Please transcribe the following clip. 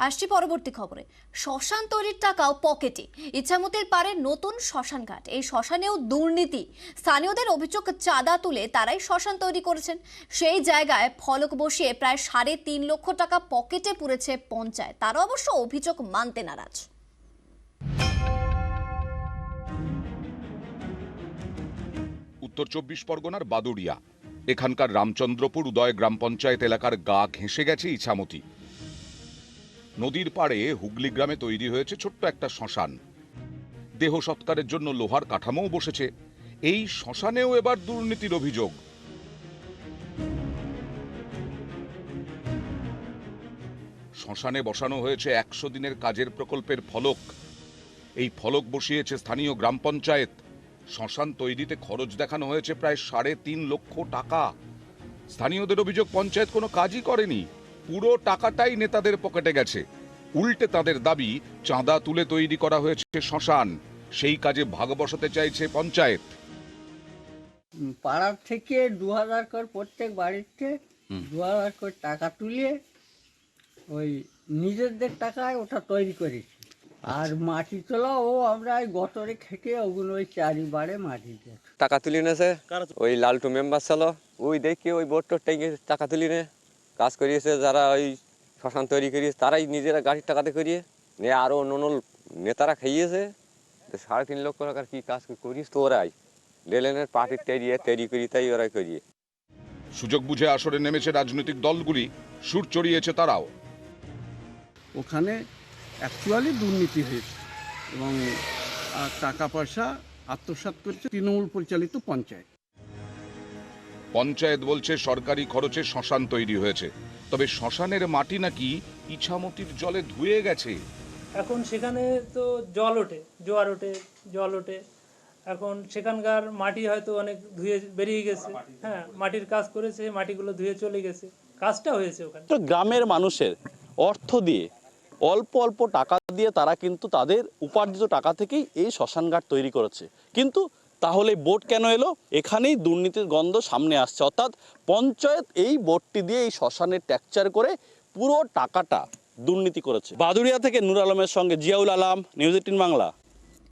আসছি পরবর্তী খবরে। শ্মশান তৈরির টাকাও পকেটে। ইচ্ছামতির পারে নতুন শ্মশান ঘাট, এই শ্মশানেও দুর্নীতি। স্থানীয়দের অভিযোগ, চাঁদা তুলে তারাই শ্মশান তৈরি করেছেন। সেই জায়গায় ফলক বসিয়ে প্রায় 3.5 লক্ষ টাকা পকেটে পুরেছে পঞ্চায়েত। তারা অবশ্য অভিযোগ মানতে নারাজ। উত্তর 24 পরগনার বাদুড়িয়া, এখানকার রামচন্দ্রপুর উদয় গ্রাম পঞ্চায়েত এলাকার গা ঘেঁষে গেছে ইছামতি। নদীর পাড়ে হুগলি গ্রামে তৈরি হয়েছে ছোট্ট একটা শ্মশান। দেহ সৎকারের জন্য লোহার কাঠামোও বসেছে। এই শ্মশানেও এবার দুর্নীতির অভিযোগ। শ্মশানে বসানো হয়েছে 100 দিনের কাজের প্রকল্পের ফলক। এই ফলক বসিয়েছে স্থানীয় গ্রাম পঞ্চায়েত। শ্মশান তৈরিতে খরচ দেখানো হয়েছে প্রায় 3.5 লক্ষ টাকা। স্থানীয়দের অভিযোগ, পঞ্চায়েত কোনো কাজই করেনি, পুরো টাকাটাই নেতাদের পকেটে গেছে। উল্টে তাদের দাবি, চাঁদা তুলে তৈরি করা হয়েছে শ্মশান, সেই কাজে ভাগ বসাতে চাইছে পঞ্চায়েত। পাড়ার থেকে 2000 করে প্রত্যেক বাড়িতে 2000 করে টাকা তুলে ওই নিজেদের টাকায় ওটা তৈরি করেছি। আর মাটি তোলাও আমরা ওই গতরে খেটে ওগুলো ওই চারিবারে মাটি দিয়ে টাকা তুলি নেছে ওই লালটু মেম্বার ছিল, ওই দেখি ওই বোর্ড টোর টেঙ্গে টাকা তুলি নে কাজ করিয়েছে। যারা ওই শ্মশান তৈরি করিয়েছে তারাই নিজেরা গাড়ির টাকাতে করিয়ে নিয়ে, আরও অন্য নেতারা খাইয়েছে। 3.5 লক্ষ টাকার কি কাজ করিস তো ওরাই লেলেনের পার্টির তৈরি করি, তাই ওরাই করিয়ে। সুযোগ বুঝে আসরে নেমেছে রাজনৈতিক দলগুলি, সুর চড়িয়েছে তারাও। ওখানে অ্যাকচুয়ালি দুর্নীতি হয়েছে এবং টাকা পয়সা আত্মসাৎ করেছে তৃণমূল পরিচালিত পঞ্চায়েত। পঞ্চায়েত বলছে সরকারি খরচে শ্মশান তৈরি হয়েছে, তবে শ্মশানের মাটি নাকি ইছামতির জলে ধুয়ে গেছে। এখন সেখানে তো জল ওঠে, জোয়ার ওঠে, জল ওঠে। এখন সেখানকার মাটি হয়তো অনেক ধুয়ে বেরিয়ে গেছে। হ্যাঁ, মাটির কাজ করেছে, মাটিগুলো ধুয়ে চলে গেছে, কাজটা হয়েছে ওখানে। গ্রামের মানুষের অর্থ দিয়ে, অল্প অল্প টাকা দিয়ে তারা কিন্তু তাদের উপার্জিত টাকা থেকেই এই শ্মশানঘাট তৈরি করেছে। কিন্তু তাহলে বোর্ড কেন এলো? এখানেই দুর্নীতির গন্ধ সামনে আসছে। অর্থাৎ পঞ্চায়েত এই বোর্ডটি দিয়ে এই শ্মশানের ট্যাকচার করে পুরো টাকাটা দুর্নীতি করেছে। বাদুড়িয়া থেকে নূর আলমের সঙ্গে জিয়াউল আলম, নিউজ 18 বাংলা।